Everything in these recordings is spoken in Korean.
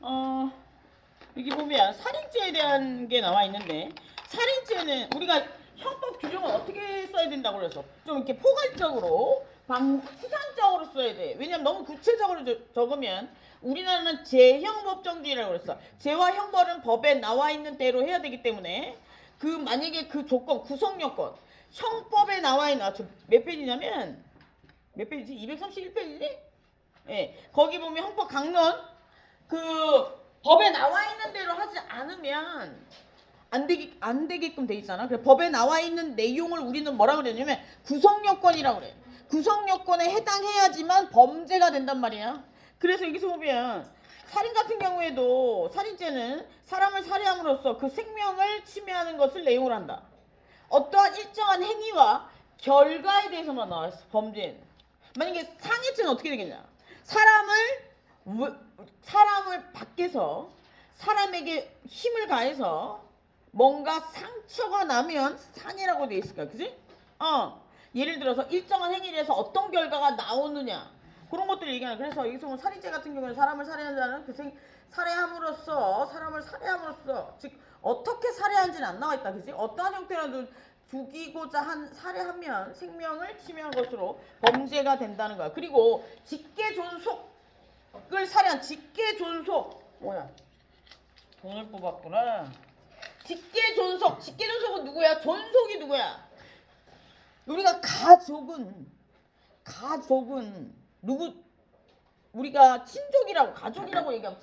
어, 여기 보면 살인죄에 대한 게 나와 있는데 살인죄는 우리가 형법 규정을 어떻게 써야 된다고 그래서 좀 이렇게 포괄적으로 추상적으로 써야 돼. 왜냐면 너무 구체적으로 적으면 우리나라는 제형법정주의라고 그랬어. 제와 형벌은 법에 나와 있는 대로 해야 되기 때문에 그 만약에 그 조건 구성 요건 형법에 나와 있는 몇 페이지냐면 몇 페이지? 231페이지? 예. 거기 보면 형법 강론 그 법에 나와 있는 대로 하지 않으면 안 되게끔 돼 있잖아. 그래서 법에 나와 있는 내용을 우리는 뭐라 그러냐면 구성 요건이라고 그래. 구성 요건에 해당해야지만 범죄가 된단 말이야. 그래서 여기서 보면 살인 같은 경우에도 살인죄는 사람을 살해함으로써 그 생명을 침해하는 것을 내용으로 한다. 어떠한 일정한 행위와 결과에 대해서만 나왔어. 범죄는. 만약에 상해죄는 어떻게 되겠냐? 사람을 밖에서 사람에게 힘을 가해서 뭔가 상처가 나면 상해라고 돼 있을까, 그지? 예를 들어서 일정한 행위를 해서 어떤 결과가 나오느냐 그런 것들을 얘기하는. 그래서 여기서 뭐 살인죄 같은 경우는 사람을 살해한 자는 사람을 살해함으로써 즉 어떻게 살해한지는 안 나와 있다, 그지? 어떠한 형태라도 죽이고자 살해하면 생명을 침해한 것으로 범죄가 된다는 거야. 그리고 직계존속을 살해한 직계존속 뭐야? 돈을 뽑았구나. 직계존속은 누구야? 존속이 누구야? 우리가 가족은 누구? 우리가 친족이라고 가족이라고 얘기하면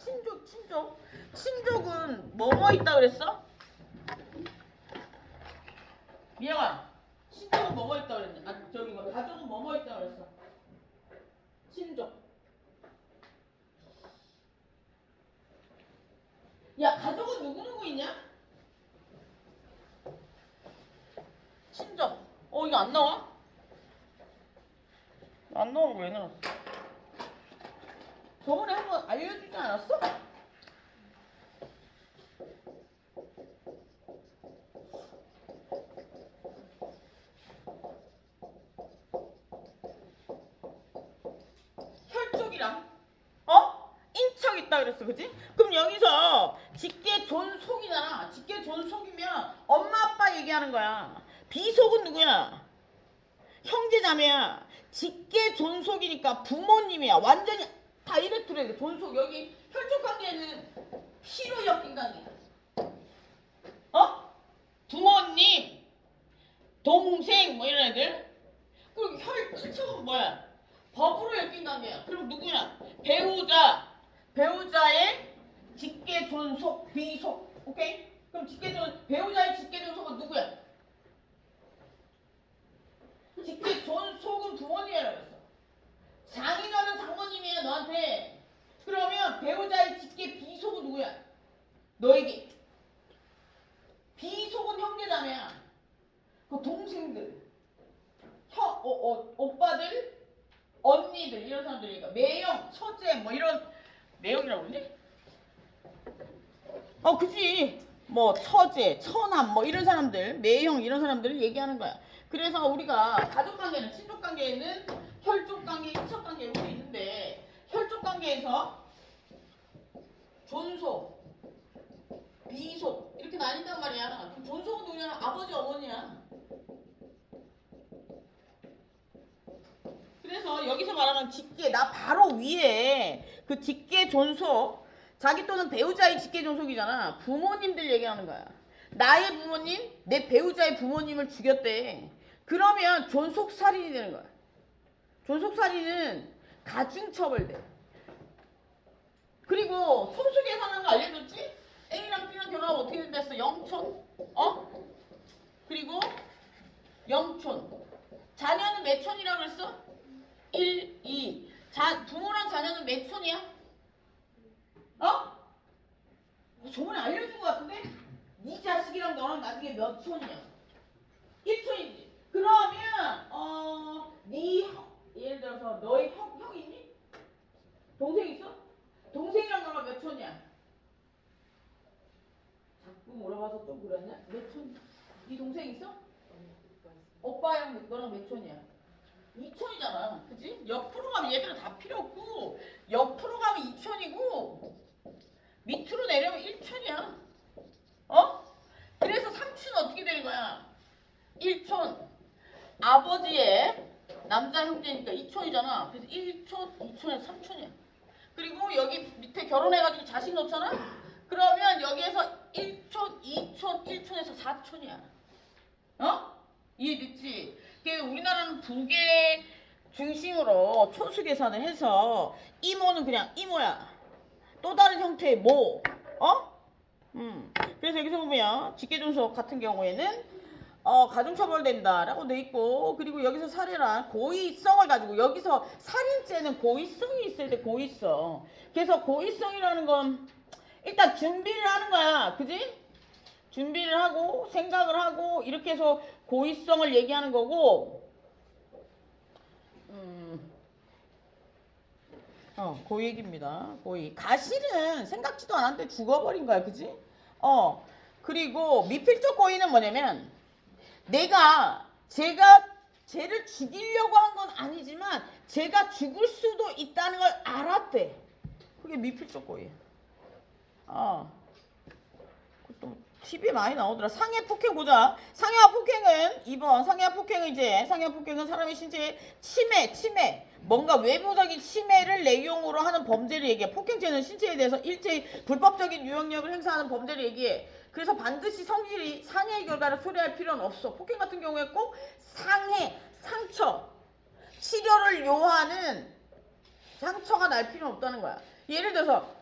친족은 뭐뭐 있다 그랬어? 미영아, 친족은 뭐뭐 있다 그랬냐? 가족은 뭐뭐 있다 그랬어? 친족. 야, 가족은 누구 있냐? 친족. 이거 안 나와? 안 나오는 거 왜 나왔어? 저번에 한번 알려주지 않았어? 혈족이랑 인척 있다 그랬어, 그지? 그럼 여기서 직계존속이잖아. 직계존속이면 엄마 아빠 얘기하는 거야. 비속은 누구야? 형제자매야. 직계존속이니까 부모님이야. 완전히 다이렉트로 존속. 여기 혈족관계는 피로 엮인 관계야. 부모님, 동생 뭐 이런 애들. 그리고 혈족은 뭐야? 법으로 엮인 관계야. 그럼 누구야? 배우자의 직계존속, 비속. 오케이? 그럼 배우자의 직계존속은 누구야? 직계존속은 부모님이라고 했어. 장인어른 장모님이야 너한테. 그러면 배우자의 직계 비속은 누구야? 너에게. 비속은 형제자매야. 그 동생들, 오빠들, 언니들 이런 사람들이니까 매형, 처제 뭐 이런 매형이라고 그러지? 그지. 뭐 처제, 처남 뭐 이런 사람들, 매형 이런 사람들을 얘기하는 거야. 그래서 우리가 가족관계는 친족관계에는 혈족관계, 인척관계 이렇게 있는데 혈족관계에서 존속, 비속 이렇게 나뉜단 말이야. 그럼 존속은 누구냐? 아버지, 어머니야. 그래서 여기서 말하는 직계, 나 바로 위에 그 직계존속, 자기 또는 배우자의 직계존속이잖아. 부모님들 얘기하는 거야. 나의 부모님, 내 배우자의 부모님을 죽였대. 그러면 존속살인이 되는 거야. 존속살인은 가중처벌돼. 그리고 손수 계산하는 거 알려줬지? A랑 B랑 결혼하면 어떻게 된댔어? 영촌. 그리고 영촌. 자녀는 몇 촌이라고 그랬어? 1, 2. 부모랑 자녀는 몇 촌이야? 저번에 알려준 것 같은데? 네 자식이랑 너랑 나중에 몇 촌이야? 1촌이지. 그러면 예를 들어서 너의 형 있니? 동생 있어? 동생이랑 너랑 몇 촌이야? 자꾸 물어봐서 좀 그러냐? 몇 촌? 네 동생 있어? 오빠랑 너랑 몇 촌이야? 2촌이잖아. 그치? 옆으로 가면 얘들은 다 필요 없고 옆으로 가면 2촌이고 1촌. 아버지의 남자 형제니까 2촌이잖아. 그래서 1촌, 2촌에 3촌이야. 그리고 여기 밑에 결혼해가지고 자식 놓잖아? 그러면 여기에서 1촌, 2촌, 1촌에서 4촌이야. 어? 이해됐지? 그래서 우리나라는 부계 중심으로 촌수 계산을 해서 이모는 그냥 이모야. 또 다른 형태의 모. 어? 그래서 여기서 보면 직계존속 같은 경우에는 가중처벌된다라고 돼 있고, 그리고 여기서 살해란 고의성을 가지고, 여기서 살인죄는 고의성이 있어야 돼. 고의성. 그래서 고의성이라는 건 일단 준비를 하는 거야. 그지? 준비를 하고 생각을 하고 이렇게 해서 고의성을 얘기하는 거고, 고의 얘기입니다. 고의. 가실은 생각지도 않았는데 죽어버린 거야. 그지? 그리고 미필적 고의는 뭐냐면, 제가 쟤를 죽이려고 한 건 아니지만 제가 죽을 수도 있다는 걸 알았대. 그게 미필적 고의야. 또 TV에 많이 나오더라. 상해 폭행 보자. 상해와 폭행은 2번. 상해와 폭행은 사람의 신체에 침해. 뭔가 외부적인 침해를 내용으로 하는 범죄를 얘기해. 폭행죄는 신체에 대해서 일제히 불법적인 유형력을 행사하는 범죄를 얘기해. 그래서 반드시 성질이 상해의 결과를 초래할 필요는 없어. 폭행 같은 경우에 꼭 상처, 치료를 요하는 상처가 날 필요는 없다는 거야. 예를 들어서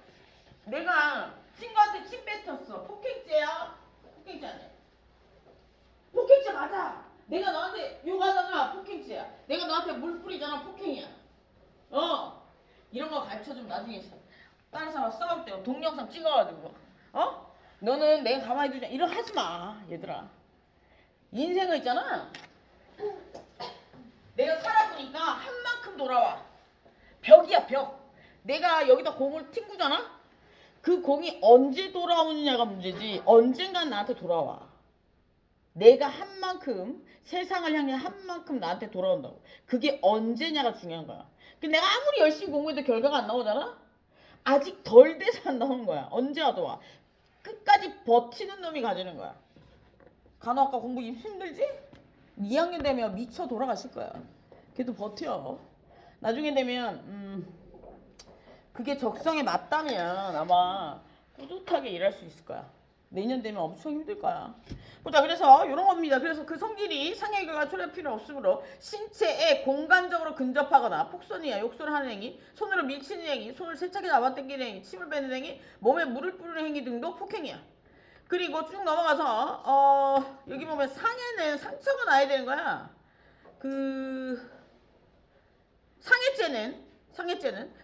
내가 친구한테 침 뱉었어. 폭행죄야? 폭행죄 아니야? 폭행죄 맞아. 내가 너한테 욕하잖아. 폭행죄야. 내가 너한테 물 뿌리잖아. 폭행이야. 이런 거 가르쳐주면 나중에 다른 사람 싸울 때 동영상 찍어가지고 너는 내가 가만히 두지 이런 하지 마. 얘들아. 인생은 있잖아. 내가 살아보니까 한 만큼 돌아와. 벽이야 벽. 내가 여기다 공을 튕구잖아. 그 공이 언제 돌아오느냐가 문제지 언젠간 나한테 돌아와. 내가 한 만큼 세상을 향해 한 만큼 나한테 돌아온다고. 그게 언제냐가 중요한 거야. 근데 내가 아무리 열심히 공부해도 결과가 안 나오잖아? 아직 덜 돼서 안 나오는 거야. 언제 와도 와. 끝까지 버티는 놈이 가지는 거야. 간호학과 공부 힘들지? 2학년 되면 미쳐 돌아가실 거야. 걔도 버텨. 나중에 되면 그게 적성에 맞다면 아마 뿌듯하게 일할 수 있을 거야. 내년 되면 엄청 힘들 거야. 보자. 그래서 이런 겁니다. 그래서 그 성질이 상해 결과가 초래할 필요 없으므로 신체에 공간적으로 근접하거나 폭선이야 욕설을 하는 행위, 손으로 밀치는 행위, 손을 세차게 잡아당기는 행위, 침을 뱉는 행위, 몸에 물을 뿌리는 행위 등도 폭행이야. 그리고 쭉 넘어가서 여기 보면 상해는 상처가 나야 되는 거야.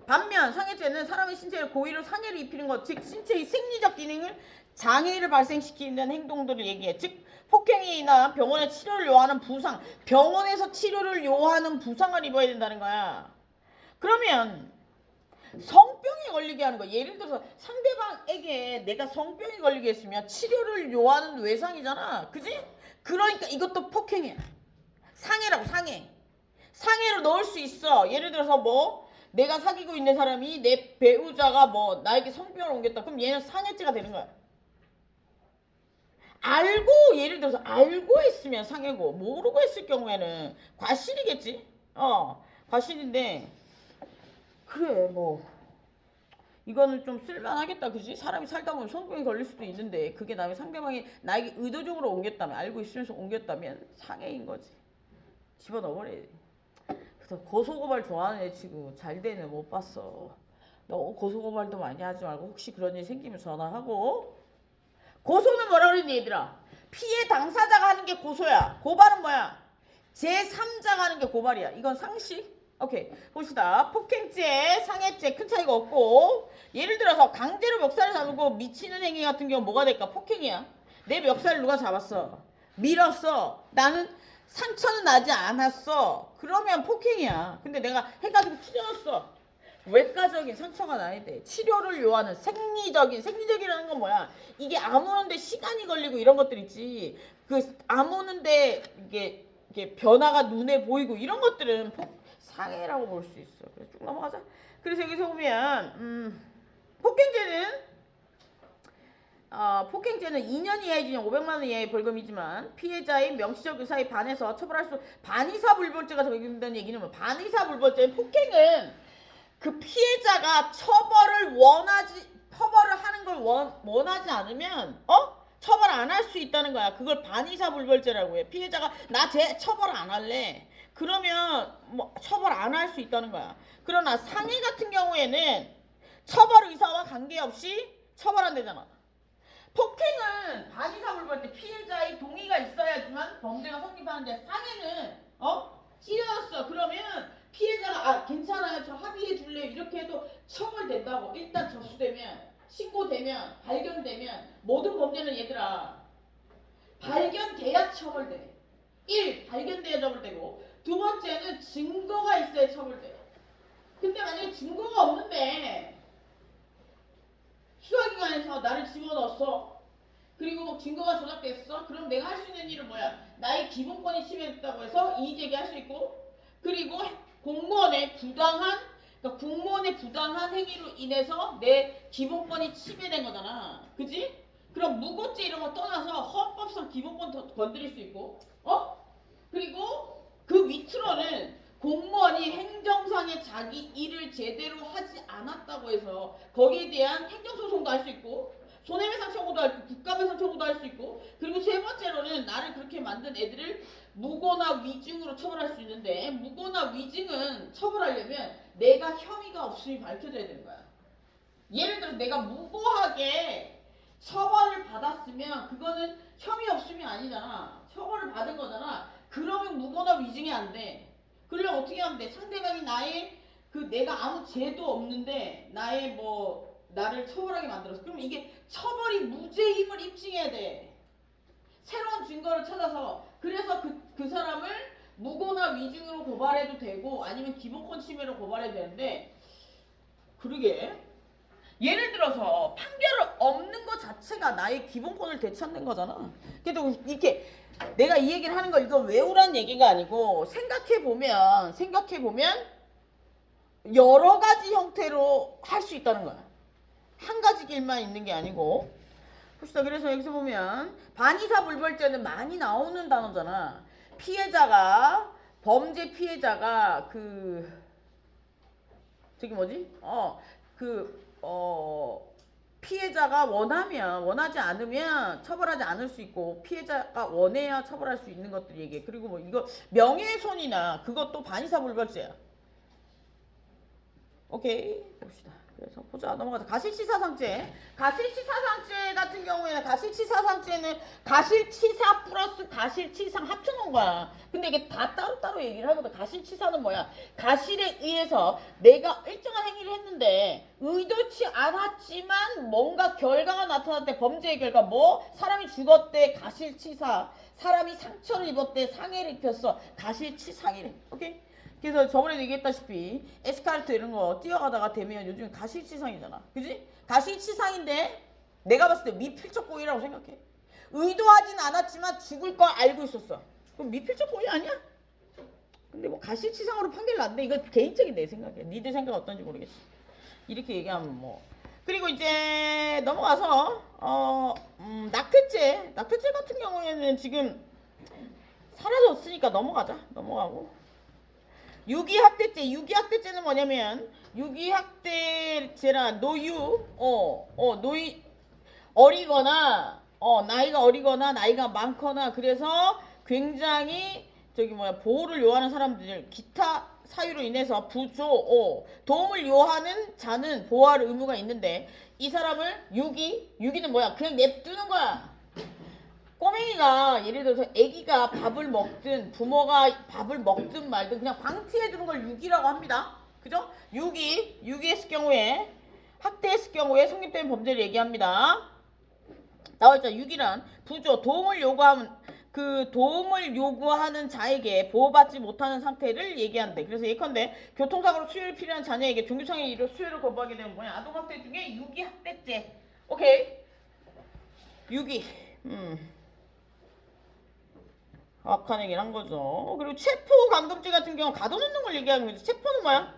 반면 상해죄는 사람의 신체에 고의로 상해를 입히는 것, 즉 신체의 생리적 기능을 장애를 발생시키는 행동들을 얘기해. 즉 폭행이나 병원에 치료를 요하는 부상, 병원에서 치료를 요하는 부상을 입어야 된다는 거야. 그러면 성병에 걸리게 하는 거야. 예를 들어서 상대방에게 내가 성병에 걸리게 했으면 치료를 요하는 외상이잖아. 그지? 그러니까 이것도 폭행이야. 상해라고. 상해로 넣을 수 있어. 예를 들어서 내가 사귀고 있는 사람이 내 배우자가 나에게 성병을 옮겼다. 그럼 얘는 상해죄가 되는 거야. 예를 들어서 알고 했으면 상해고, 모르고 했을 경우에는 과실이겠지. 과실인데, 그래 이거는 좀 쓸만하겠다. 그지? 사람이 살다 보면 성병이 걸릴 수도 있는데 그게 다음에 상대방이 나에게 의도적으로 옮겼다면, 알고 있으면서 옮겼다면 상해인 거지. 집어넣어버려야 돼. 그래서 고소고발 좋아하는 애 치고 잘 되는 애 못 봤어. 너 고소고발도 많이 하지 말고 혹시 그런 일 생기면 전화하고. 고소는 뭐라 그러니 얘들아? 피해 당사자가 하는 게 고소야. 고발은 뭐야? 제3자가 하는 게 고발이야. 이건 상식. 오케이. 봅시다. 폭행죄, 상해죄 큰 차이가 없고, 예를 들어서 강제로 멱살을 잡고 미치는 행위 같은 경우 뭐가 될까? 폭행이야. 내 멱살을 누가 잡았어. 밀었어. 나는 상처는 나지 않았어. 그러면 폭행이야. 근데 내가 해가지고 찢어놨어. 외과적인 상처가 나야 돼. 치료를 요하는 생리적이라는 건 뭐야? 이게 아무는데 시간이 걸리고 이런 것들 있지. 그 아무는데 이게 변화가 눈에 보이고 이런 것들은 상해라고 볼 수 있어. 그래서 쭉 넘어가자. 그래서 여기서 보면 폭행죄는 폭행죄는 2년 이하의 징역 500만 원 이하의 벌금이지만 피해자의 명시적 의사에 반해서 처벌할 수 반의사불벌죄가 적용된다는 얘기는 뭐 반의사불벌죄는 폭행은 그 피해자가 처벌을 하는 걸 원하지 않으면 처벌 안 할 수 있다는 거야. 그걸 반의사불벌죄라고 해. 피해자가 나 처벌 안 할래. 그러면 뭐 처벌 안 할 수 있다는 거야. 그러나 상해 같은 경우에는 처벌 의사와 관계없이 처벌 안 되잖아. 폭행은 반의사불벌죄 피해자의 동의가 있어야지만 범죄가 성립하는데 상해는 찌렸어. 그러면 피해자가 괜찮아요. 저 합의해 줄래요. 이렇게 해도 처벌된다고. 일단 접수되면 신고되면 발견되면 모든 범죄는 얘들아 발견돼야 처벌돼. 1. 발견돼야 처벌되고 두 번째는 증거가 있어야 처벌돼. 근데 만약에 증거가 없는데 수사기관에서 나를 집어넣었어. 그리고 증거가 조작됐어. 그럼 내가 할 수 있는 일은 뭐야? 나의 기본권이 침해됐다고 해서 이의제기할 수 있고 그리고 공무원의 부당한 행위로 인해서 내 기본권이 침해된 거잖아. 그지? 그럼 무고죄 이런 거 떠나서 헌법상 기본권 건드릴 수 있고 그리고 그 밑으로는 공무원이 행정상의 자기 일을 제대로 하지 않았다고 해서 거기에 대한 행정소송도 할 수 있고 손해배상 청구도 할 수 있고 국가배상 청구도 할 수 있고 그리고 세 번째로는 나를 그렇게 만든 애들을 무고나 위증으로 처벌할 수 있는데 무고나 위증은 처벌하려면 내가 혐의가 없음이 밝혀져야 되는 거야. 예를 들어 내가 무고하게 처벌을 받았으면 그거는 혐의 없음이 아니잖아. 처벌을 받은 거잖아. 그러면 무고나 위증이 안 돼. 그러려면 어떻게 하면 돼? 상대방이 내가 아무 죄도 없는데 나를 처벌하게 만들었어. 그럼 이게 처벌이 무죄임을 입증해야 돼. 새로운 증거를 찾아서. 그래서 그 사람을 무고나 위증으로 고발해도 되고 아니면 기본권 침해로 고발해도 되는데 그러게 예를 들어서 판결을 없는 것 자체가 나의 기본권을 되찾는 거잖아. 그래도 이렇게 내가 이 얘기를 하는 거 이거 외우라는 얘기가 아니고 생각해보면 여러 가지 형태로 할 수 있다는 거야. 한 가지 길만 있는 게 아니고. 봅시다. 그래서 여기서 보면 반의사불벌죄는 많이 나오는 단어잖아. 범죄 피해자가 피해자가 원하지 않으면 처벌하지 않을 수 있고 피해자가 원해야 처벌할 수 있는 것들 얘기해. 그리고 뭐 이거 명예훼손이나 그것도 반의사불벌죄야. 오케이 봅시다. 그래서 보자. 넘어가자. 가실치사상죄 같은 경우에는 가실치사상죄는 가실치사 플러스 가실치상 합쳐놓은 거야. 근데 이게 다 따로따로 얘기를 하거든. 가실치사는 뭐야? 가실에 의해서 내가 일정한 행위를 했는데 의도치 않았지만 뭔가 결과가 나타났대. 범죄의 결과 사람이 죽었대. 가실치사. 사람이 상처를 입었대. 상해를 입혔어. 가실치상이래. 오케이? 그래서 저번에도 얘기했다시피 에스카르트 이런 거 뛰어가다가 되면 요즘 가실치상이잖아. 그지? 가실치상인데 내가 봤을 때 미필적 고의라고 생각해. 의도하진 않았지만 죽을 거 알고 있었어. 그럼 미필적 고의 아니야? 근데 가실치상으로 판결 났는데 이거 개인적인 내 생각이야. 니들 생각 어떤지 모르겠어. 이렇게 얘기하면 그리고 이제 넘어가서 낙태죄 같은 경우에는 지금 사라졌으니까 넘어가고 유기학대죄는 뭐냐면 유기학대죄란 어리거나 나이가 어리거나 나이가 많거나 그래서 굉장히 보호를 요하는 사람들 기타 사유로 인해서 도움을 요하는 자는 보호할 의무가 있는데 이 사람을 유기는 뭐야? 그냥 냅두는 거야. 꼬맹이가 예를 들어서 아기가 밥을 먹든 부모가 밥을 먹든 말든 그냥 방치해두는 걸 유기라고 합니다. 그죠? 유기했을 경우에 학대했을 경우에 성립된 범죄를 얘기합니다. 나와있죠. 유기란 도움을 요구하는 자에게 보호받지 못하는 상태를 얘기한대. 그래서 예컨대 교통사고로 수혈이 필요한 자녀에게 종교상의 이유로 수혈을 거부하게 되면 뭐야? 아동학대 중에 유기학대죄. 오케이. 유기. 악한 얘기를 한 거죠. 그리고 체포감금죄 같은 경우 가둬놓는 걸 얘기하는 거지. 체포는 뭐야?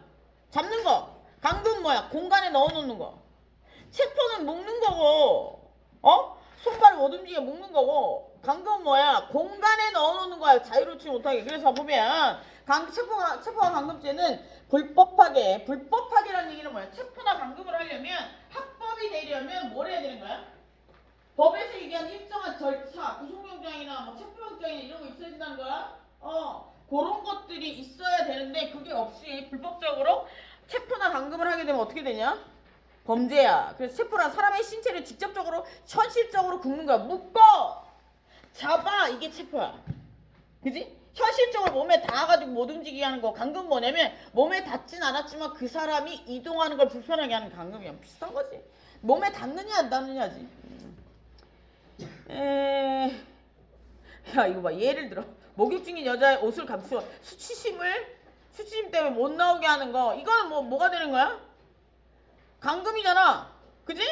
잡는 거. 감금 뭐야? 공간에 넣어놓는 거. 체포는 묶는 거고 손발을 못 움직여 묶는 거고, 감금은 뭐야? 공간에 넣어놓는 거야. 자유롭지 못하게. 그래서 보면 체포와 감금죄는 불법하게라는 얘기는 뭐야? 체포나 감금을 하려면, 합법이 되려면 뭘 해야 되는 거야? 법에서 얘기한 일정한 절차, 구속영장이나 뭐 체포영장이나 이런 거 있어야 된다는 거야. 그런 것들이 있어야 되는데 그게 없이 불법적으로 체포나 감금을 하게 되면 어떻게 되냐? 범죄야. 그래서 체포란 사람의 신체를 직접적으로 현실적으로 굽는 거야. 묶어, 잡아, 이게 체포야. 그지? 현실적으로 몸에 닿아가지고 못 움직이게 하는 거. 감금은 뭐냐면 몸에 닿진 않았지만 그 사람이 이동하는 걸 불편하게 하는 감금이야. 비슷한 거지. 몸에 닿느냐 안 닿느냐지. 야, 이거 봐. 예를 들어 목욕 중인 여자의 옷을 감추어 수치심 때문에 못 나오게 하는 거. 이거는 뭐가 되는 거야? 감금이잖아. 그지?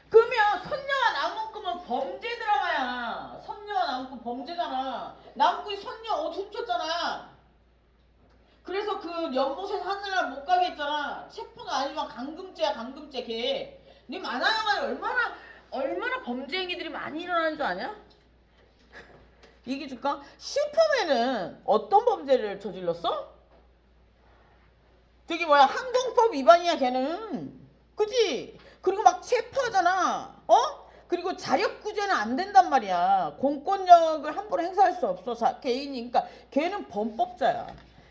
그러면 선녀와 나무꾼은 범죄 드라마야. 선녀와 나무꾼 범죄잖아. 나무꾼이 선녀 옷 훔쳤잖아. 그래서 그 연못에서 하늘날 못 가게 했잖아. 체포는 아니지만 감금죄야. 감금죄 걔. 네 만화 영화에 얼마나 범죄 행위들이 많이 일어나는 줄 아냐? 얘기해줄까? 슈퍼맨은 어떤 범죄를 저질렀어? 저기 뭐야, 항공법 위반이야 걔는. 그지? 그리고 막 체포하잖아. 그리고 자력구제는 안 된단 말이야. 공권력을 함부로 행사할 수 없어. 개인이. 그러니까 걔는 범법자야.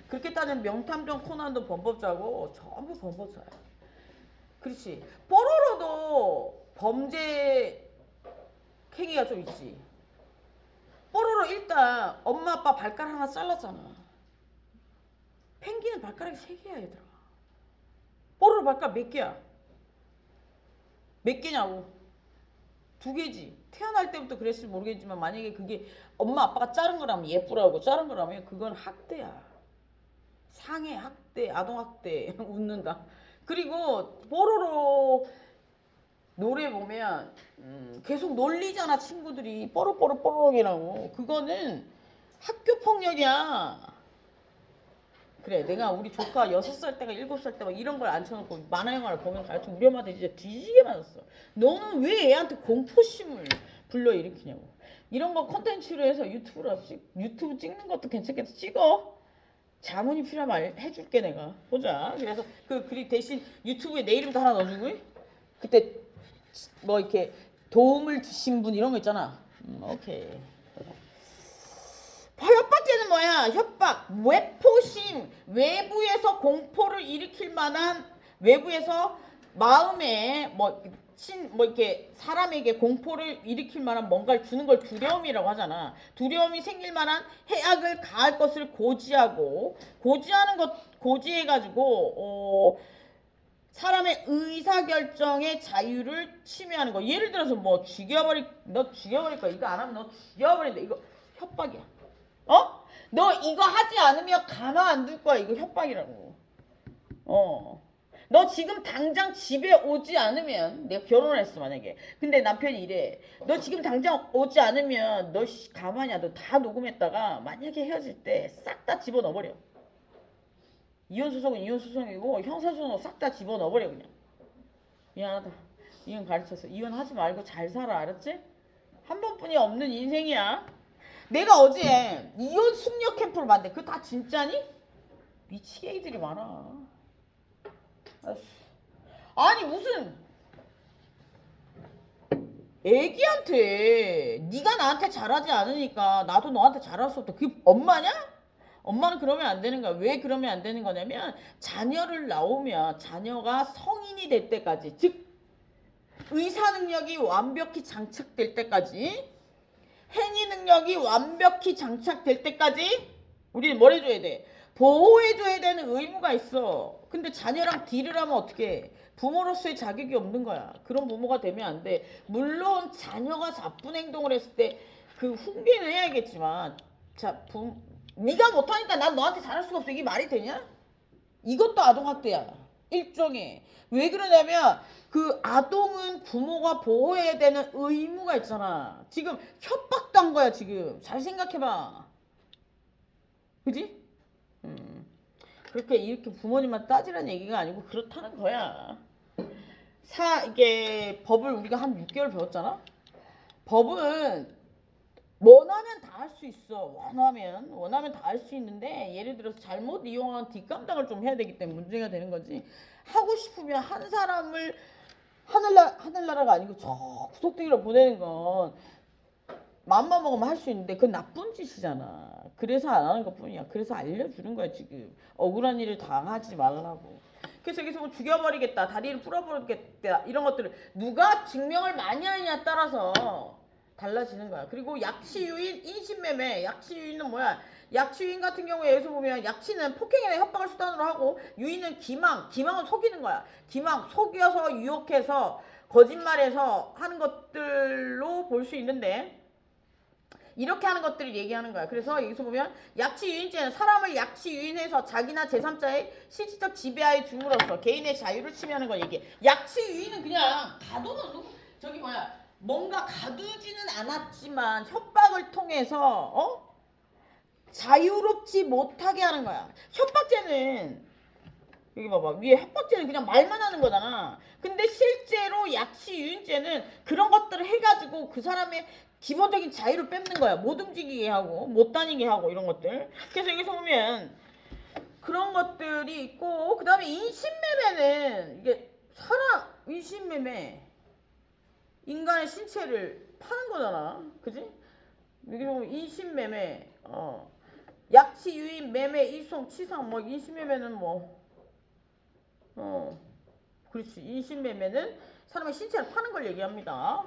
그렇게 따지면 명탐정 코난도 범법자고 전부 범법자야. 그렇지. 뽀로로도 범죄 행위가 좀 있지. 뽀로로 일단 엄마 아빠 발가락 하나 잘랐잖아. 펭귄은 발가락이 3개야 얘들아. 뽀로로 발가락 몇 개야? 몇 개냐고. 2개지. 태어날 때부터 그랬을지 모르겠지만 만약에 그게 엄마 아빠가 자른 거라면, 예쁘라고 자른 거라면 그건 학대야. 상해, 학대, 아동학대. 웃는다. 그리고 뽀로로 노래 보면 계속 놀리잖아 친구들이. 뽀로뽀로뽀로롱이라고. 그거는 학교폭력이야. 그래, 내가 우리 조카 6살 때가 7살 때 막 이런 걸 앉혀놓고 만화 영화를 보면 가르쳐 우리 엄마한테 진짜 뒤지게 맞았어. 너는 왜 애한테 공포심을 불러일으키냐고. 이런 거 컨텐츠로 해서 유튜브 찍는 것도 괜찮겠어. 찍어. 자문이 필요하면 해줄게 내가. 보자. 그래서 그리 대신 유튜브에 내 이름도 하나 넣어주고. 그때 뭐 이렇게 도움을 주신 분 이런 거 있잖아. 오케이. 협박죄는 뭐야? 협박, 외포심, 외부에서 공포를 일으킬 만한, 외부에서 마음에 이렇게 사람에게 공포를 일으킬 만한 뭔가를 주는 걸 두려움이라고 하잖아. 두려움이 생길 만한 해악을 가할 것을 고지하고, 고지해가지고 사람의 의사결정의 자유를 침해하는 거. 예를 들어서 너 죽여버릴 거야. 이거 안 하면 너 죽여버린다. 이거 협박이야. 너 이거 하지 않으면 가만 안 둘 거야. 이거 협박이라고. 너 지금 당장 집에 오지 않으면, 내가 결혼을 했어 만약에. 근데 남편이 이래. 너 지금 당장 오지 않으면 너 가만이야. 너 다 녹음했다가 만약에 헤어질 때 싹 다 집어넣어버려. 이혼소송은 이혼소송이고 형사소송은 싹 다 집어넣어버려 그냥. 미안하다. 이혼 가르쳤어. 이혼하지 말고 잘 살아. 알았지? 한 번뿐이 없는 인생이야. 내가 어제 이혼 숙녀 캠프를 봤는데 그거 다 진짜니? 미치게이들이 많아. 아니 무슨 애기한테 네가 나한테 잘하지 않으니까 나도 너한테 잘할 수 없다. 그게 엄마냐? 엄마는 그러면 안 되는 거야. 왜 그러면 안 되는 거냐면 자녀를 낳으면 자녀가 성인이 될 때까지, 즉 의사 능력이 완벽히 장착될 때까지, 행위 능력이 완벽히 장착될 때까지 우리는 뭘 해줘야 돼? 보호해줘야 되는 의무가 있어. 근데 자녀랑 딜을 하면 어떻게 해? 부모로서의 자격이 없는 거야. 그런 부모가 되면 안 돼. 물론 자녀가 나쁜 행동을 했을 때 그 훈계는 해야겠지만, 네가 못하니까 난 너한테 잘할 수가 없어. 이게 말이 되냐? 이것도 아동학대야. 일종의. 왜 그러냐면 그 아동은 부모가 보호해야 되는 의무가 있잖아. 지금 협박도 한 거야 지금. 잘 생각해봐. 그지? 그렇게 이렇게 부모님만 따지라는 얘기가 아니고 그렇다는 거야. 이게 법을 우리가 한 6개월 배웠잖아. 법은 원하면 다 할 수 있어. 원하면 다 할 수 있는데 예를 들어서 잘못 이용한 뒷감당을 좀 해야 되기 때문에 문제가 되는 거지. 하고 싶으면 한 사람을 하늘나라가 아니고 저 구석탱이로 보내는 건 마음만 먹으면 할 수 있는데 그건 나쁜 짓이잖아. 그래서 안 하는 것뿐이야. 그래서 알려주는 거야 지금. 억울한 일을 당하지 말라고. 그래서 여기서 뭐 죽여버리겠다, 다리를 풀어버리겠다 이런 것들을 누가 증명을 많이 하느냐에 따라서 달라지는 거야. 그리고 약취유인, 인신매매. 약취유인은 뭐야? 약취유인 같은 경우에 여기서 보면 약취는 폭행이나 협박을 수단으로 하고 유인은 기망은 속이는 거야. 기망, 속여서 유혹해서 거짓말해서 하는 것들로 볼 수 있는데 이렇게 하는 것들을 얘기하는 거야. 그래서 여기서 보면 약취유인죄는 사람을 약취유인해서 자기나 제3자의 실질적 지배하에 줌으로써 개인의 자유를 침해하는 걸 얘기해. 약취유인은 그냥 저기 뭐야? 뭔가 가두지는 않았지만 협박을 통해서 자유롭지 못하게 하는 거야. 협박죄는 여기 봐봐. 위에 협박죄는 그냥 말만 하는 거잖아. 근데 실제로 약취유인죄는 그런 것들을 해가지고 그 사람의 기본적인 자유를 뺏는 거야. 못 움직이게 하고 못 다니게 하고 이런 것들. 그래서 여기서 보면 그런 것들이 있고 그 다음에 인신매매는 이게 인신매매 인간의 신체를 파는 거잖아. 그지? 여기서 보면 인신매매 약취유인 매매 이송 치상 뭐 인신매매는 그렇지. 인신매매는 사람의 신체를 파는 걸 얘기합니다.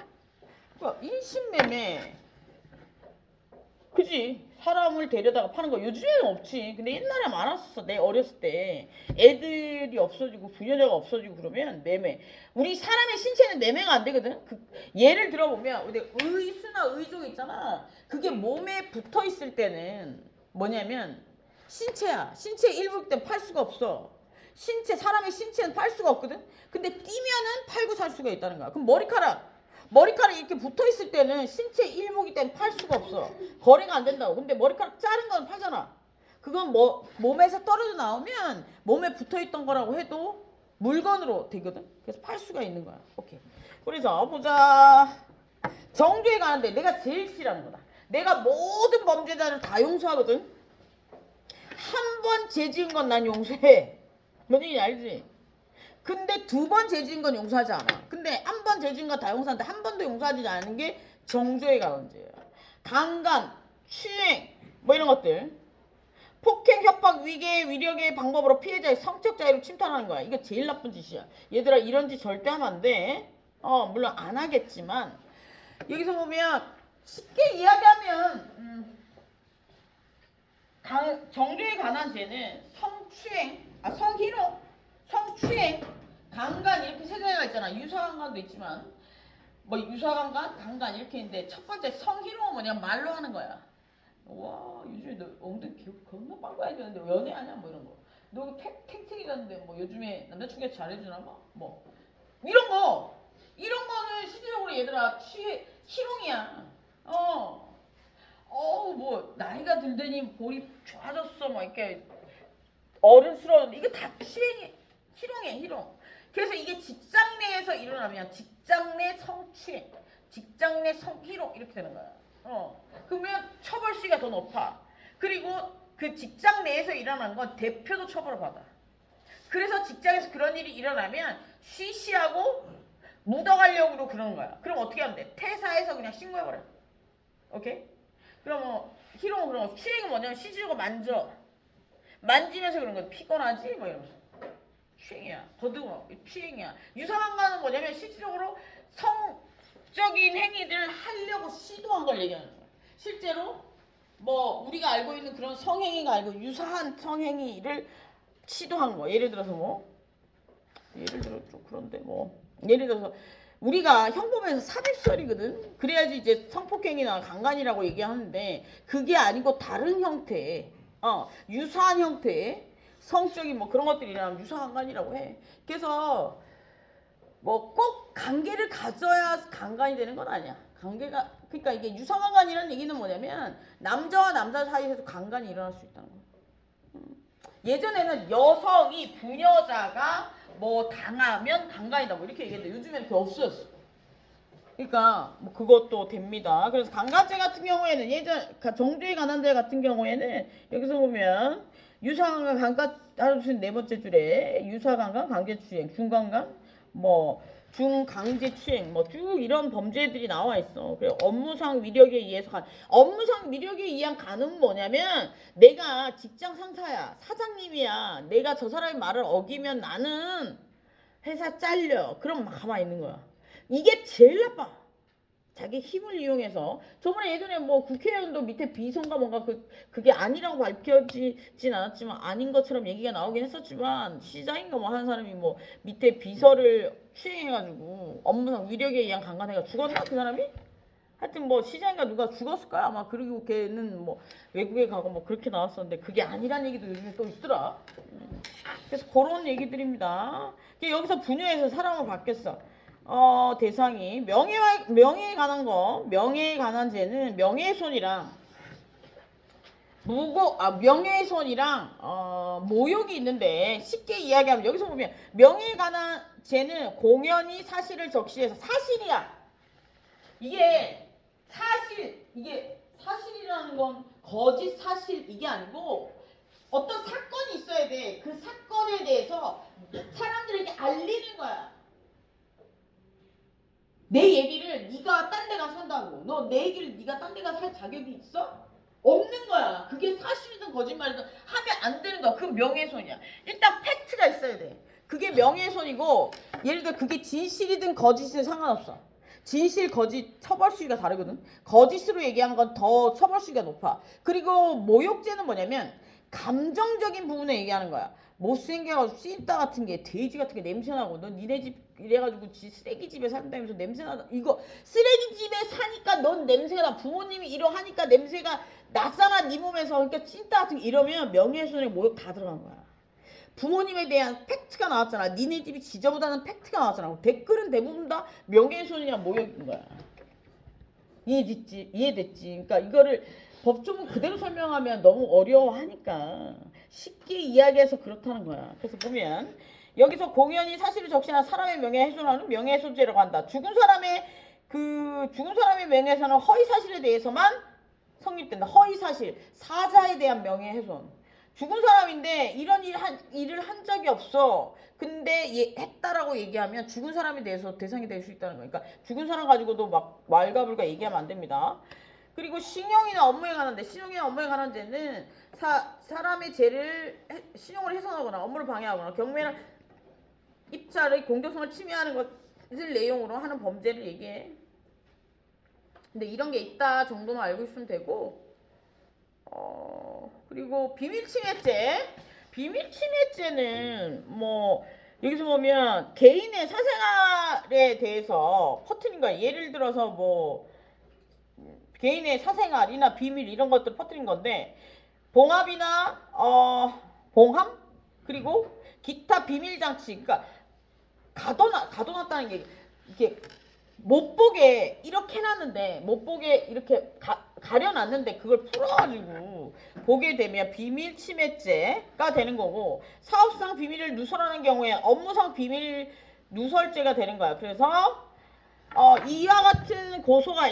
그러니까 인신매매 그지? 사람을 데려다가 파는 거 요즘에는 없지. 근데 옛날에 많았었어. 내 어렸을 때 애들이 없어지고 부녀자가 없어지고 그러면 매매. 우리 사람의 신체는 매매가 안 되거든. 예를 들어보면 우리 의수나 의족 있잖아. 그게 몸에 붙어 있을 때는 뭐냐면 신체야. 신체 일부일 땐 팔 수가 없어. 사람의 신체는 팔 수가 없거든. 근데 뛰면은 팔고 살 수가 있다는 거야. 그럼 머리카락이 이렇게 붙어 있을 때는 신체 일부이기 때문에 팔 수가 없어. 거래가 안 된다고. 근데 머리카락 자른 건 팔잖아. 그건 몸에서 떨어져 나오면 몸에 붙어 있던 거라고 해도 물건으로 되거든. 그래서 팔 수가 있는 거야. 오케이. 그래서 보자. 정죄에 관한데 내가 제일 싫어하는 거다. 내가 모든 범죄자를 다 용서하거든. 한 번 죄 지은 건 난 용서해. 뭔 얘기인지 알지? 근데 2번 죄 지은 건 용서하지 않아. 근데 한 번 죄 지은 건 다 용서하는데 한 번도 용서하지 않는 게 정죄에 관한 죄야. 강간, 추행, 뭐 이런 것들. 폭행, 협박, 위계, 위력의 방법으로 피해자의 성적 자유를 침탈하는 거야. 이거 제일 나쁜 짓이야. 얘들아 이런 짓 절대 하면 안 돼. 물론 안 하겠지만 여기서 보면 쉽게 이야기하면 정죄에 관한 죄는 성추행, 강간 이렇게 세 가지가 있잖아. 유사강간도 있지만 유사강간, 강간 이렇게 있는데 첫 번째 성희롱은 뭐냐면 말로 하는 거야. 와 요즘에 너 엉덩이 겁나 빵빠야 되는데 연애하냐 뭐 이런 거. 너 탱탱이라는데 뭐 요즘에 남자친구가 잘해주나 뭐 이런 거는 실질적으로 얘들아 희롱이야. 뭐 나이가 들더니 볼이 좋아졌어 뭐 이렇게 어른스러운 이거 다 희롱이야 희롱. 그래서 이게 직장 내에서 일어나면 직장 내 성추행, 직장 내 성희롱 이렇게 되는 거야. 그러면 처벌 시기가 더 높아. 그리고 그 직장 내에서 일어난 건 대표도 처벌을 받아. 그래서 직장에서 그런 일이 일어나면 쉬쉬하고 묻어가려고 그러는 거야. 그럼 어떻게 하면 돼? 퇴사해서 그냥 신고해버려. 오케이? 그럼 희롱은 그런 거. 추행은 뭐냐면 시주고 만지면서 그런 거. 피곤하지? 뭐 이러면서. 추행이야. 더듬어. 추행이야. 유사강간은 뭐냐면 실질적으로 성적인 행위를 하려고 시도한 걸 얘기하는 거야. 실제로 우리가 알고 있는 그런 성행위가 아니고 유사한 성행위를 시도한 거. 예를 들어서 예를 들어 좀 그런데 예를 들어서 우리가 형법에서 삽입설이거든. 그래야지 이제 성폭행이나 강간이라고 얘기하는데 그게 아니고 다른 형태의 유사한 형태의 성적인 그런 것들이 일어나면 유사강간이라고 해. 그래서 꼭 관계를 가져야 강간이 되는 건 아니야. 그러니까 이게 유사강간이라는 얘기는 뭐냐면 남자와 남자 사이에서 강간이 일어날 수 있다는 거야. 예전에는 여성이 부녀자가 뭐 당하면 강간이다 뭐 이렇게 얘기했는데 요즘엔 그게 없어졌어. 그러니까 뭐 그것도 됩니다. 그래서 강간죄 같은 경우에는 예전 정주의 간한죄 같은 경우에는 여기서 보면 유사강간 강간 다루신 네 번째 줄에 유사강간 강제추행 중강간 뭐 중강제추행 뭐 쭉 이런 범죄들이 나와 있어. 그리고 업무상 위력에 의해서 업무상 위력에 의한 간은 뭐냐면 내가 직장 상사야 사장님이야 내가 저 사람의 말을 어기면 나는 회사 잘려 그럼 가만히 있는 거야. 이게 제일 나빠. 자기 힘을 이용해서 저번에 예전에 뭐 국회의원도 밑에 비서인가 뭔가 그게 아니라고 밝혀지진 않았지만 아닌 것처럼 얘기가 나오긴 했었지만 시장인가 뭐 하는 사람이 뭐 밑에 비서를 추행해가지고 업무상 위력에 의한 강간해가 죽었나 그 사람이? 하여튼 뭐 시장인가 누가 죽었을 거야 아마. 그리고 걔는 뭐 외국에 가고 뭐 그렇게 나왔었는데 그게 아니란 얘기도 요즘에 또 있더라. 그래서 그런 얘기들입니다. 여기서 분야에서 사람을 바뀌었어. 대상이 명예에 관한 거, 명예에 관한 죄는 명예훼손이랑 명예훼손이랑 모욕이 있는데 쉽게 이야기하면 여기서 보면 명예에 관한 죄는 공연히 사실을 적시해서 사실이야. 이게 사실이라는 건 거짓 사실 이게 아니고 어떤 사건이 있어야 돼. 그 사건에 대해서 사람들에게 알리는 거야. 내 얘기를 네가 딴 데 가서 산다고. 너 내 얘기를 네가 딴 데 가서 할 자격이 있어? 없는 거야. 그게 사실이든 거짓말이든 하면 안 되는 거야. 그 명예훼손이야. 일단 팩트가 있어야 돼. 그게 명예훼손이고 예를 들어 그게 진실이든 거짓이든 상관없어. 진실, 거짓 처벌 수위가 다르거든. 거짓으로 얘기한 건 더 처벌 수위가 높아. 그리고 모욕죄는 뭐냐면 감정적인 부분에 얘기하는 거야. 못생겨가지고 찐따 같은 게 돼지 같은 게 냄새나고 넌 니네 집 이래가지고 쓰레기 집에 산다면서 냄새나다. 이거 쓰레기 집에 사니까 넌 냄새가 나. 부모님이 이러하니까 냄새가 나잖아 네 몸에서. 그러니까 찐따 같은 게 이러면 명예훼손에 모욕 다 들어간 거야. 부모님에 대한 팩트가 나왔잖아. 니네 집이 지저분하다는 팩트가 나왔잖아. 댓글은 대부분 다 명예훼손이냐 모욕인 거야. 이해됐지? 그러니까 이거를 법조문 그대로 설명하면 너무 어려워하니까 쉽게 이야기해서 그렇다는 거야. 그래서 보면 여기서 공연히 사실을 적시한 사람의 명예훼손하는 명예훼손죄라고 한다. 죽은 사람의 명예훼손은 허위 사실에 대해서만 성립된다. 허위 사실, 사자에 대한 명예훼손. 죽은 사람인데 이런 일을 한 적이 없어. 근데 했다라고 얘기하면 죽은 사람에 대해서 대상이 될 수 있다는 거니까 죽은 사람 가지고도 막 말가불가 얘기하면 안 됩니다. 그리고 신용이나 업무에 관한 죄는 사람의 신용을 훼손하거나 업무를 방해하거나 경매나 입찰의 공정성을 침해하는 것을 내용으로 하는 범죄를 얘기해. 근데 이런 게 있다 정도만 알고 있으면 되고 그리고 비밀침해죄는 뭐 여기서 보면 개인의 사생활에 대해서 퍼뜨린 거야. 예를 들어서 뭐 개인의 사생활이나 비밀 이런 것들 퍼뜨린 건데 봉합이나 봉함 그리고 기타 비밀 장치 그러니까 가둬놨다는 게 이게 못 보게 이렇게 해놨는데 못 보게 이렇게 가려놨는데 그걸 풀어가지고 보게 되면 비밀 침해죄가 되는 거고 사업상 비밀을 누설하는 경우에 업무상 비밀 누설죄가 되는 거야. 그래서 이와 같은 고소가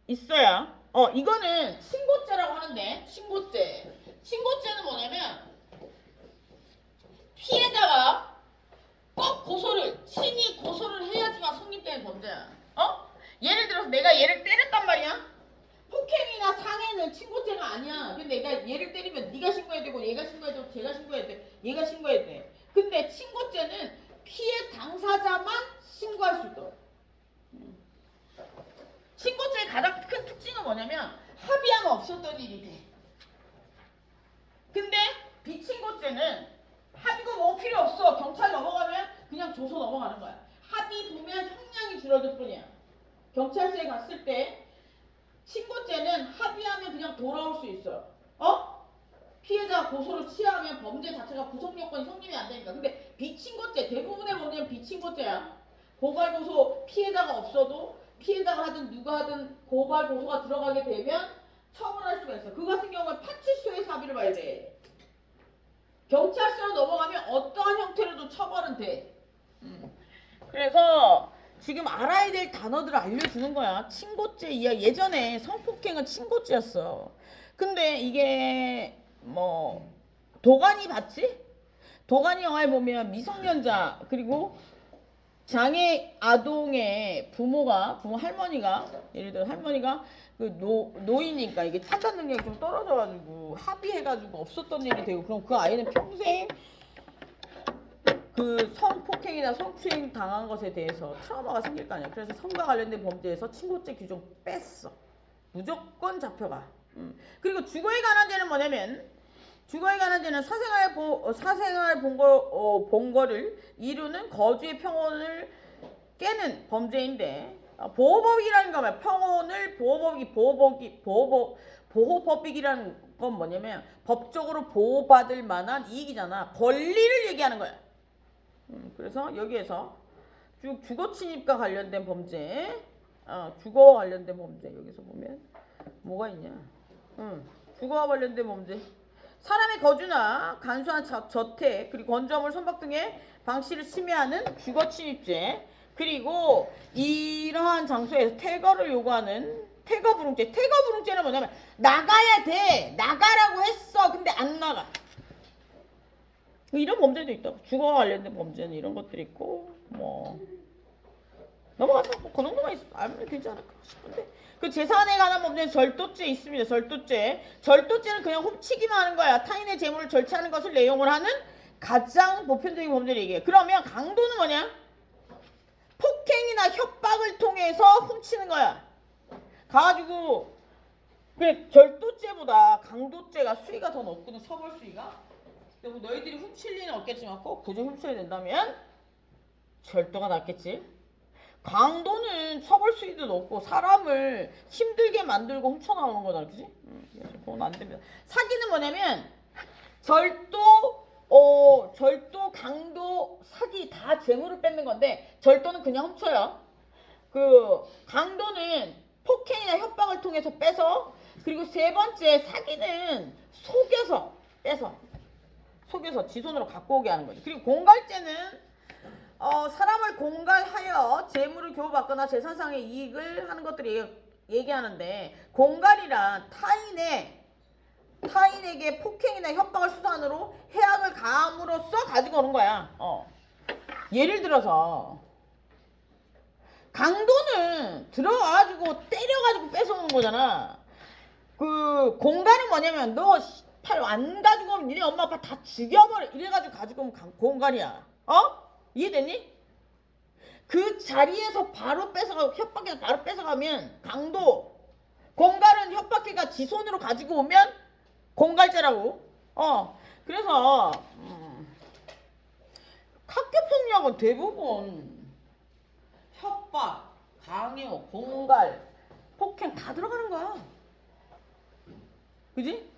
있어야 이거는 신고죄라고 하는데 신고죄는 뭐냐면 피해자가 꼭 친히 고소를 해야지만 성립되는 범죄야. 예를 들어서 내가 얘를 때렸단 말이야. 폭행이나 상해는 신고죄가 아니야. 근데 내가 얘를 때리면 네가 신고해야 되고 얘가 신고해야 되고 걔가 신고해야 돼. 얘가 신고해야 돼. 근데 신고죄는 피해 당사자만 신고할 수 있도록. 신고죄의 가장 큰 특징은 뭐냐면 합의하면 없었던 일이 돼. 근데 비친고죄는 합의가 뭐 필요 없어. 경찰 넘어가면 그냥 조서 넘어가는 거야. 합의 보면 형량이 줄어들 뿐이야. 경찰서에 갔을 때 친고죄는 합의하면 그냥 돌아올 수 있어요. 피해자가 고소를 취하면 범죄 자체가 구속 요건이 성립이 안 되니까. 근데 비친고죄 대부분의 범죄는 비친고죄야. 고발 고소 피해자가 없어도 피해자가 하든 누가 하든 고발 고소가 들어가게 되면 처벌할 수가 있어. 그 같은 경우는 파출소에서 합의를 봐야 돼. 경찰서로 넘어가면 어떠한 형태로도 처벌은 돼. 그래서 지금 알아야 될 단어들을 알려주는 거야. 친고죄 이야. 예전에 성폭행은 친고죄였어. 근데 이게 뭐 도가니 봤지? 도가니 영화에 보면 미성년자 그리고 장애 아동의 부모 할머니가 예를 들어 할머니가 그 노인이니까 이게 판단 능력이 좀 떨어져가지고 합의해가지고 없었던 일이 되고 그럼 그 아이는 평생 그 성폭행이나 성추행 당한 것에 대해서 트라우마가 생길 거 아니야. 그래서 성과 관련된 범죄에서 친고죄 규정 뺐어. 무조건 잡혀가. 그리고 주거에 관한 죄는 뭐냐면 주거에 관한 죄는 사생활 본거를 이루는 거주의 평온을 깨는 범죄인데 보호법이라는 거 뭐야? 평온을 보호법이라는 건 뭐냐면 법적으로 보호받을 만한 이익이잖아. 권리를 얘기하는 거야. 그래서 여기에서 주거 침입과 관련된 범죄, 주거와 관련된 범죄 여기서 보면 뭐가 있냐? 주거와 관련된 범죄. 사람의 거주나 간소한 저택 그리고 건조물 선박 등의 방치를 침해하는 주거 침입죄. 그리고 이러한 장소에서 퇴거를 요구하는 퇴거불응죄. 퇴거불응죄는 뭐냐면 나가야 돼. 나가라고 했어. 근데 안 나가. 이런 범죄도 있다. 주거와 관련된 범죄는 이런 것들이 있고 뭐 넘어가서 뭐그 정도만 알면 되지 않을까 싶은데 그 재산에 관한 범죄는 절도죄 있습니다. 절도죄는 그냥 훔치기만 하는 거야. 타인의 재물을 절취하는 것을 내용을 하는 가장 보편적인 범죄를 얘기해. 그러면 강도는 뭐냐? 폭행이나 협박을 통해서 훔치는 거야. 가가지고 그래 절도죄보다 강도죄가 수위가 더 높거든. 처벌 수위가. 너희들이 훔칠 리는 없겠지만 꼭 굳이 훔쳐야 된다면 절도가 낫겠지. 강도는 처벌 수위도 높고 사람을 힘들게 만들고 훔쳐나오는 거잖아, 그지? 그래서 그건 안 됩니다. 사기는 뭐냐면 절도, 강도, 사기 다 재물을 뺏는 건데 절도는 그냥 훔쳐요. 그 강도는 폭행이나 협박을 통해서 빼서 그리고 세 번째 사기는 속여서 지손으로 갖고 오게 하는 거지. 그리고 공갈죄는 사람을 공갈하여 재물을 교부받거나 재산상의 이익을 하는 것들을 얘기하는데 공갈이란 타인에게 폭행이나 협박을 수단으로 해악을 가함으로써 가지고 오는 거야. 예를 들어서 강도는 들어가가지고 때려가지고 뺏어오는 거잖아. 그 공갈은 뭐냐면 너 팔 안 가지고 오면 니네 엄마 아빠 다 죽여버려 이래가지고 가지고 오면 공갈이야. 이해됐니? 그 자리에서 바로 뺏어가고 협박해서 바로 뺏어가면 강도. 공갈은 협박해가 지 손으로 가지고 오면 공갈죄라고. 그래서 학교폭력은 대부분 협박, 강요, 공갈, 폭행 다 들어가는 거야. 그지?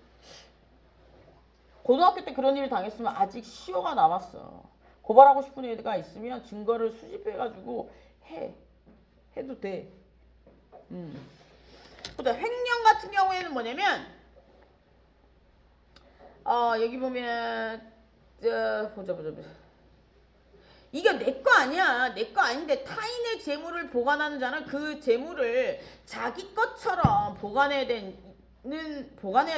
고등학교 때 그런 일을 당했으면 아직 시효가 남았어. 고발하고 싶은 애가 있으면 증거를 수집해가지고 해도 돼. 보자. 횡령 같은 경우에는 뭐냐면 여기 보면 보자. 이게 내 거 아니야. 내 거 아닌데 타인의 재물을 보관하는 자는 그 재물을 자기 것처럼 보관해야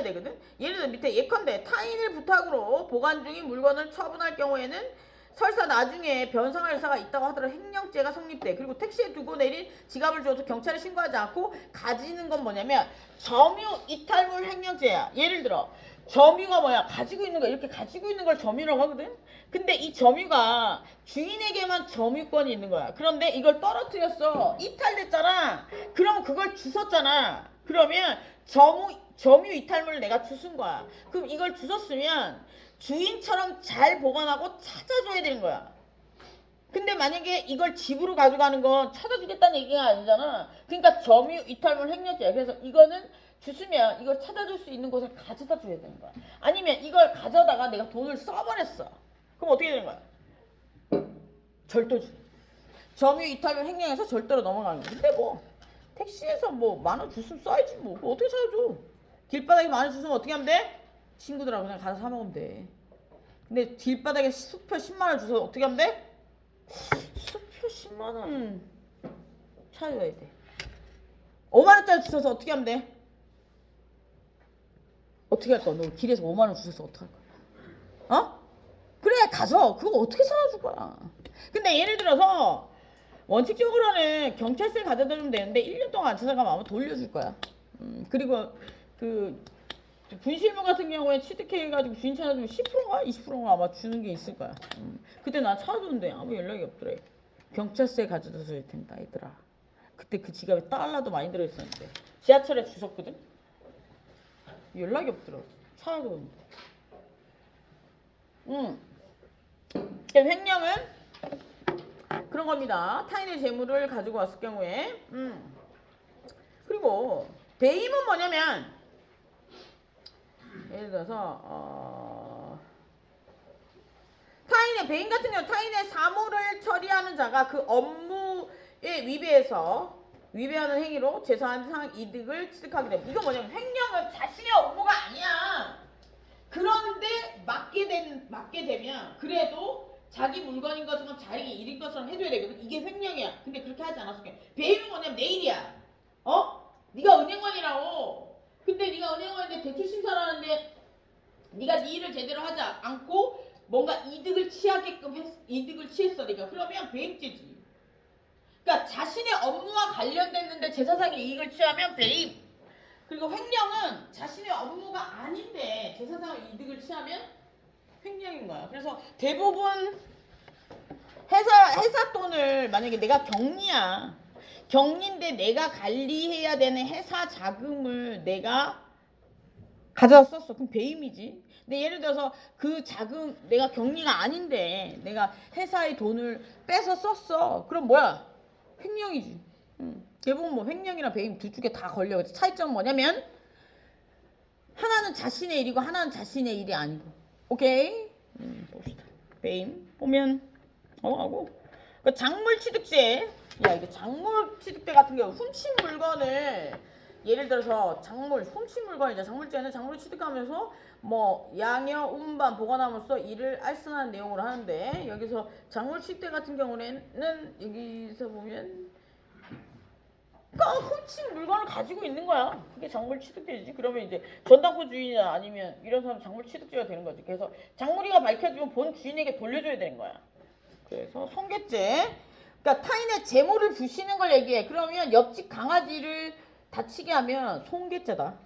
되거든. 예를 들어 밑에 예컨대 타인을 부탁으로 보관 중인 물건을 처분할 경우에는 설사 나중에 변상할 의사가 있다고 하더라도 횡령죄가 성립돼. 그리고 택시에 두고 내린 지갑을 줘도 경찰에 신고하지 않고 가지는 건 뭐냐면 점유 이탈물 횡령죄야. 예를 들어 점유가 뭐야? 가지고 있는 거 이렇게 가지고 있는 걸 점유라고 하거든. 근데 이 점유가 주인에게만 점유권이 있는 거야. 그런데 이걸 떨어뜨렸어. 이탈됐잖아. 그럼 그걸 주웠잖아. 그러면 점유 이탈물을 내가 주순 거야. 그럼 이걸 주웠으면 주인처럼 잘 보관하고 찾아줘야 되는 거야. 근데 만약에 이걸 집으로 가져가는 건 찾아주겠다는 얘기가 아니잖아. 그러니까 점유 이탈물 횡령죄야. 그래서 이거는 주시면 이걸 찾아줄 수 있는 곳에 가져다 줘야 되는 거야. 아니면 이걸 가져다가 내가 돈을 써버렸어. 그럼 어떻게 되는 거야? 절도지. 점유 이탈물 횡령해서 절도로 넘어가는 거야. 근데 뭐 택시에서 뭐 10,000원 줬으면 써야지 뭐. 그거 어떻게 찾아줘? 길바닥에 10,000원 줬으면 어떻게 하면 돼? 친구들하고 그냥 가서 사 먹으면 돼. 근데 길바닥에 수표 10만 원 주서 어떻게 하면 돼? 수표 10만 원 찾아야 돼. 5만 원짜리 주셔서 어떻게 하면 돼? 어떻게 할 거야? 너 길에서 5만 원 주셔서 어떻게 할 거야? 어? 그래 가서 그거 어떻게 찾아줄 거야? 근데 예를 들어서 원칙적으로는 경찰서에 가져다 주면 되는데 1년 동안 안 찾아가면 아마 돌려줄 거야. 그리고 그 분실물 같은 경우에 취득해가지고 주인 찾아주면 10%인가 20%인가 아마 주는 게 있을 거야. 그때 나 찾아줬는데 아무 연락이 없더래. 경찰서에 가져다 줘야 된다 얘들아. 그때 그 지갑에 달러도 많이 들어있었는데 지하철에 주웠거든. 연락이 없더라. 찾아줬는데. 횡령은 그런 겁니다. 타인의 재물을 가지고 왔을 경우에. 그리고 배임은 뭐냐면 예를 들어서 타인의 배임 같은 경우 타인의 사물을 처리하는 자가 그 업무에 위배하는 행위로 재산상 이득을 취득하게 됩니다. 이거 뭐냐면 횡령은 자신의 업무가 아니야. 그런데 맡게 되면 그래도 자기 물건인 것처럼 자기 일인 것처럼 해줘야 되거든. 이게 횡령이야. 근데 그렇게 하지 않았을게. 배임은 뭐냐면 내 일이야. 네가 은행원이라고. 근데 네가 은행원인데 대출 심사를 하는데 네가 네 일을 제대로 하지 않고 뭔가 이득을 취했어 네가. 그러면 배임죄지. 그러니까 자신의 업무와 관련됐는데 재산상의 이익을 취하면 배임. 그리고 횡령은 자신의 업무가 아닌데 재산상의 이득을 취하면 횡령인 거야. 그래서 대부분 회사 돈을 만약에 내가 경리인데 내가 관리해야 되는 회사 자금을 내가 가져다 썼어. 그럼 배임이지. 근데 예를 들어서 그 자금 내가 경리가 아닌데 내가 회사의 돈을 빼서 썼어. 그럼 뭐야? 횡령이지. 대부분 뭐 횡령이나 배임 두 쪽에 다 걸려. 차이점은 뭐냐면 하나는 자신의 일이고 하나는 자신의 일이 아니고. 오케이? 봅시다. 배임 보면 하고 작물 취득세. 야 이게 작물 취득세 같은 경우 훔친 물건을 예를 들어서 훔친 물건이죠. 작물죄는 작물을 취득하면서 뭐 양여 운반 보관함으로써 이를 알선하는 내용으로 하는데 여기서 작물 취득세 같은 경우에는 여기서 보면 훔친 물건을 가지고 있는 거야. 그게 작물 취득죄지. 그러면 이제 전당포 주인이나 아니면 이런 사람 작물 취득죄가 되는 거지. 그래서 작물이가 밝혀지면 본 주인에게 돌려줘야 되는 거야. 그래서 손괴죄. 그러니까 타인의 재물을 부시는 걸 얘기해. 그러면 옆집 강아지를 다치게 하면 손괴죄다.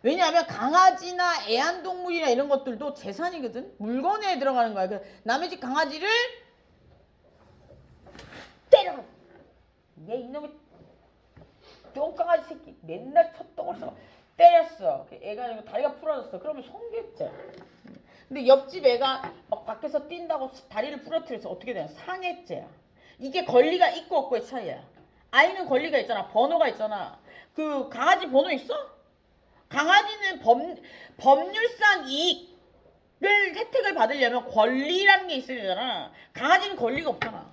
왜냐하면 강아지나 애완동물이나 이런 것들도 재산이거든. 물건에 들어가는 거야. 그래서 남의 집 강아지를 때려. 얘 이놈의 똥강아지 새끼 맨날 쳤똥을 써 때렸어. 애가 다리가 부러졌어. 그러면 손괴죄. 근데 옆집 애가 막 밖에서 뛴다고 다리를 부러뜨려서 어떻게 되냐? 상해죄야. 이게 권리가 있고 없고의 차이야. 아이는 권리가 있잖아. 번호가 있잖아. 그 강아지 번호 있어? 강아지는 법률상 이익을 혜택을 받으려면 권리라는 게 있어야 되잖아. 강아지는 권리가 없잖아.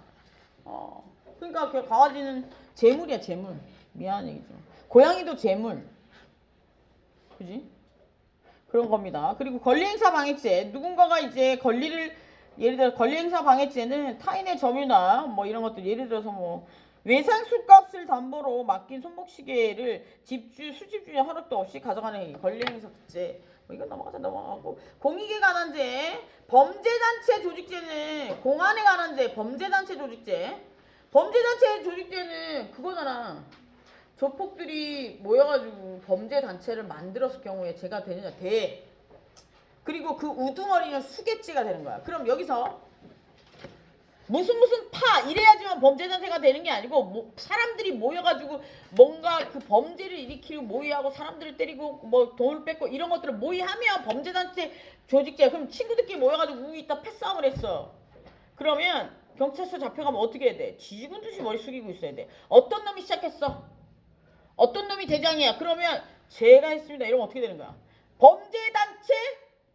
그러니까 그 강아지는 재물이야, 재물. 미안한 얘기죠. 고양이도 재물. 그지? 그런 겁니다. 그리고 권리행사 방해죄. 누군가가 이제 예를 들어 권리행사 방해죄는 타인의 점유나 뭐 이런 것들 예를 들어서 뭐 외상 술값을 담보로 맡긴 손목시계를 수집주의 허락도 없이 가져가는 행위. 권리행사죄. 뭐 이건 넘어가고 공익에 관한 죄. 범죄단체 조직죄는 공안에 관한 죄. 범죄단체 조직죄. 범죄단체 조직죄는 그거잖아. 조폭들이 모여가지고 범죄단체를 만들었을 경우에 죄가 되느냐? 돼. 그리고 그 우두머리는 수괴죄가 되는 거야. 그럼 여기서 무슨 이래야지만 범죄단체가 되는 게 아니고 사람들이 모여가지고 뭔가 그 범죄를 일으키고 모의하고 사람들을 때리고 뭐 돈을 뺏고 이런 것들을 모의하면 범죄단체 조직죄야. 그럼 친구들끼리 모여가지고 우리 있다 패싸움을 했어. 그러면 경찰서 잡혀가면 어떻게 해야 돼? 지죽은 듯이 머리 숙이고 있어야 돼. 어떤 놈이 시작했어? 어떤 놈이 대장이야? 그러면 제가 했습니다. 이러면 어떻게 되는 거야? 범죄단체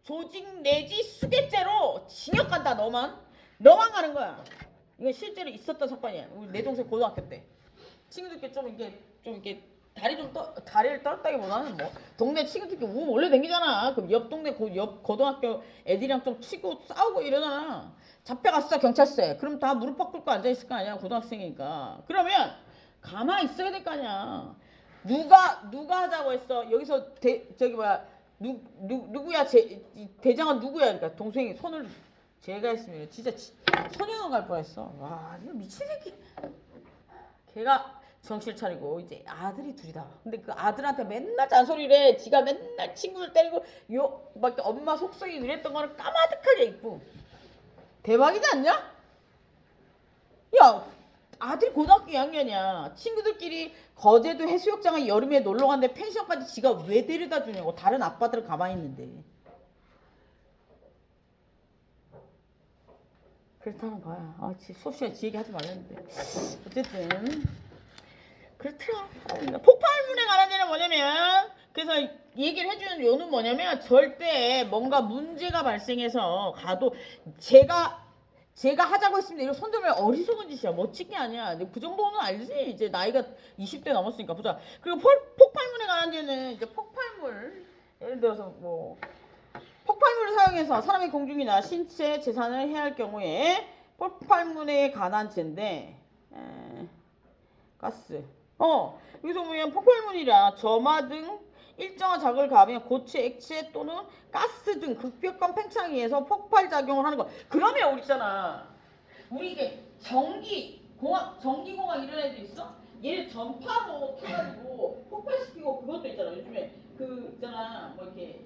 조직 내지 수괴죄로 징역 간다. 너만 가는 거야. 이거 실제로 있었던 사건이야. 우리 내 동생 고등학교 때 친구들끼리 좀 이렇게 다리를 떨었다기보다는 뭐 동네 친구들끼리 우 몰래 댕기잖아. 그럼 옆 동네 옆 고등학교 애들이랑 좀 치고 싸우고 이러잖아. 잡혀갔어 경찰서에. 그럼 다 무릎 꿇고 앉아 있을 거 아니야 고등학생이니까. 그러면 가만히 있어야 될 거 아니야. 누가 하자고 했어? 여기서 저기 뭐야 누구야 대장은 누구야? 그러니까 동생이 손을 제가 했으면 진짜 선영원 갈 뻔했어. 와 이거 미친 새끼. 걔가 정신 차리고 이제 아들이 둘이다. 근데 그 아들한테 맨날 잔소리를 해. 지가 맨날 친구들 때리고 막 엄마 속성이 이랬던 거는 까마득하게 있고. 대박이지 않냐? 야 아들이 고등학교 2학년이야. 친구들끼리 거제도 해수욕장에 여름에 놀러 갔는데 펜션까지 지가 왜 데려다 주냐고. 다른 아빠들은 가만히 있는데. 그렇다는 거야. 수업 시간에 지 얘기 하지 말랬는데. 어쨌든 그렇더라. 폭발물에 관한 데는 뭐냐면 그래서 얘기를 해주는 요는 뭐냐면 절대 뭔가 문제가 발생해서 가도 제가 하자고 했습니다. 이거 손들면 어리석은 짓이야. 멋진 게 아니야. 그 정도는 알지. 이제 나이가 20대 넘었으니까 보자. 그리고 폭발물에 관한 데는 이제 폭발물 예를 들어서 뭐 폭발물을 사용해서 사람의 공중이나 신체 재산을 해할 경우에 폭발물에 관한 죄인데 가스 여기서 보면 폭발물이라 점화 등 일정한 자극을 가하면 고체, 액체 또는 가스 등 급격한 팽창에 의해서 폭발 작용을 하는 거. 그러면 우리 있잖아. 우리 이게 전기공학 이런 애들 있어? 얘를 전파로 타가지고 폭발시키고 그것도 있잖아. 요즘에 그 있잖아 뭐 이렇게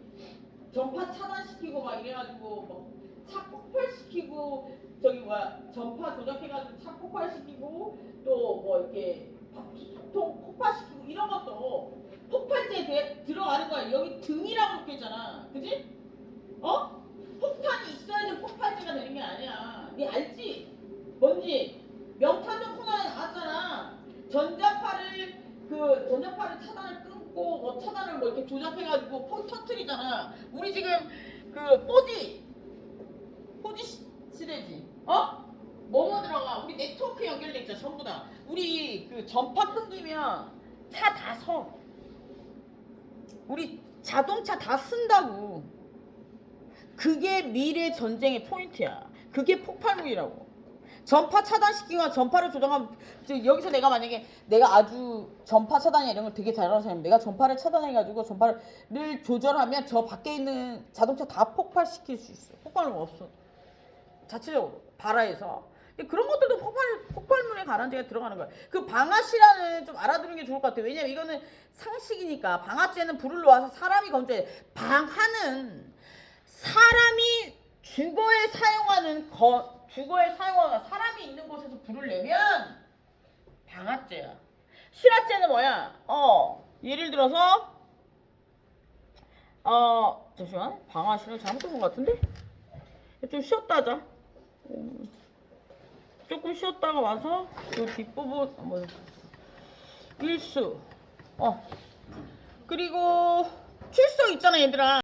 전파 차단시키고 막 이래가지고 뭐 차 폭발시키고 저기 뭐야 전파 조작해가지고 차 폭발시키고 또 뭐 이렇게 밥통 폭발시키고 이런 것도 폭발제에 들어가는 거야. 여기 등이라고 그렇게 했잖아. 그지? 폭탄이 있어야지 폭발제가 되는 게 아니야. 니 알지? 뭔지? 명탄도 코너에 나왔잖아. 전자파를 차단을 끊고 뭐 차단을 뭐 이렇게 조작해가지고 폭 터트리잖아. 우리 지금 그 뽀지 시대지. 뭐뭐 들어가? 우리 네트워크 연결돼 있잖아. 전부 다. 우리 그 전파 끊기면 차 다 서. 우리 자동차 다 쓴다고. 그게 미래 전쟁의 포인트야. 그게 폭발물이라고. 전파 차단시키거나 전파를 조정하면 여기서 내가 만약에 내가 아주 전파 차단이나 이런 걸 되게 잘하는 사람이면 내가 전파를 차단해가지고 전파를 조절하면 저 밖에 있는 자동차 다 폭발시킬 수 있어. 폭발물 없어. 자체적으로 발화해서. 그런 것들도 폭발물에 관한 데가 들어가는 거야. 그 방아쇠라는 좀 알아두는 게 좋을 것 같아요. 왜냐면 이거는 상식이니까. 방아쇠는 불을 놓아서 사람이 건조해. 방화는 사람이 주거에 사용하는 사람이 있는 곳에서 불을 내면 방아쇠야. 실화쇠는 뭐야? 예를 들어서 잠시만. 방아쇠를 잘못 본 것 같은데? 좀 쉬었다 하자. 조금 쉬었다가 와서 이 뒷부분 일수 그리고 출석 있잖아 얘들아.